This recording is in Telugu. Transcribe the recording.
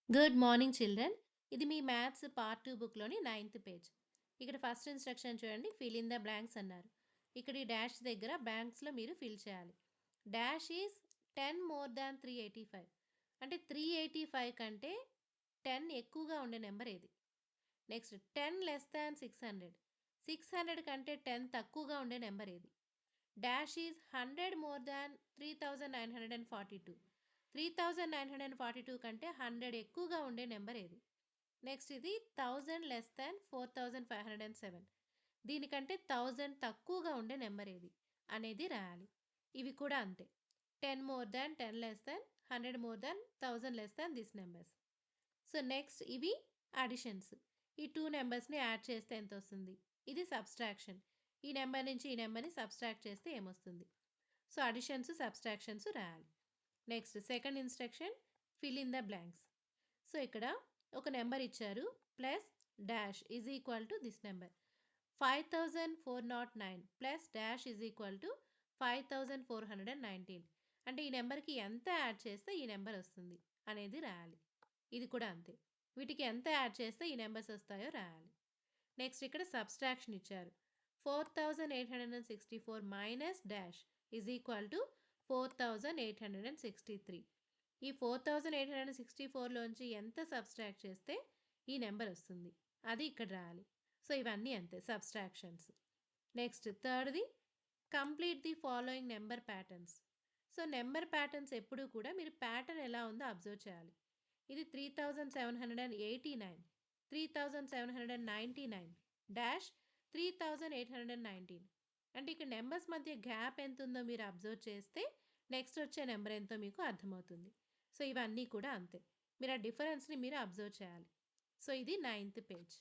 Good morning children. ఇది మీ మ్యాథ్స్ పార్ట్ 2 బుక్‌లోని 9థ్ పేజ్. ఇక్కడ ఫస్ట్ ఇన్‌స్ట్రక్షన్ చూడండి. ఫిల్ ఇన్ ద బ్లాంక్స్ అన్నారు. ఇక్కడ ఈ డాష్ దగ్గర బ్లాంక్స్‌లో మీరు ఫిల్ చేయాలి. Dash is 10 more than 385. అంటే 385 కంటే 10 ఎక్కువగా ఉండే నెంబర్ ఏది? Next 10 less than 600. 600 కంటే 10 తక్కువగా ఉండే నెంబర్ ఏది? Dash is 100 more than 3942. 3942 కంటే 100 ఎక్కువగా ఉండే నెంబర్ ఏది? నెక్స్ట్ ఇది 1000 లెస్ దాన్ 4507. దీనికంటే 1000 తక్కువగా ఉండే నెంబర్ ఏది అనేది రాయాలి. ఇవి కూడా అంతే. 10 more than, 10 less than, 100 more than, 1000 less than this numbers. So next ఇవి అడిషన్స్. ఈ 2 నెంబర్స్‌ని యాడ్ చేస్తే ఎంత వస్తుంది? ఇది సబ్‌స్ట్రాక్షన్. ఈ నెంబర్ నుంచి ఈ నెంబర్‌ని సబ్‌స్ట్రాక్ట్ చేస్తే ఏమొస్తుంది? సో అడిషన్స్, సబ్‌స్ట్రాక్షన్స్ రాయాలి. Next second instruction fill in the blanks. So ఇక్కడ ఒక నెంబర్ ఇచ్చారు. Plus dash is equal to this number. 5409 plus dash is equal to 5419. అంటే ఈ నెంబర్‌కి ఎంత యాడ్ చేస్తే ఈ నెంబర్ వస్తుంది అనేది రాయాలి. ఇది కూడా అంతే. వీటికి ఎంత యాడ్ చేస్తే ఈ నెంబర్స్ వస్తాయో రాయాలి. నెక్స్ట్ ఇక్కడ సబ్‌స్ట్రాక్షన్ ఇచ్చారు. 4864 minus dash is equal to 4863. ఈ 4864లోంచి ఎంత సబ్‌స్ట్రాక్ట్ చేస్తే ఈ నెంబర్ వస్తుంది. అది ఇక్కడ రాయాలి. సో ఇవన్నీ అంతే సబ్‌స్ట్రాక్షన్స్. నెక్స్ట్ థర్డ్‌ది complete the following number patterns. So number patterns ఎప్పుడూ కూడా మీరు ప్యాటర్న్ ఎలా ఉందో అబ్జర్వ్ చేయాలి. ఇది 3789, 3799 డాష్ 3819. అంటే ఇక్కడ నెంబర్స్ మధ్య గ్యాప్ ఎంత ఉందో మీరు అబ్జర్వ్ చేస్తే నెక్స్ట్ వచ్చే నెంబర్ ఎంతో మీకు అర్థమవుతుంది. సో ఇవన్నీ కూడా అంతే. మీరు ఆ డిఫరెన్స్‌ని మీరు అబ్జర్వ్ చేయాలి. సో ఇది 9థ్ పేజ్.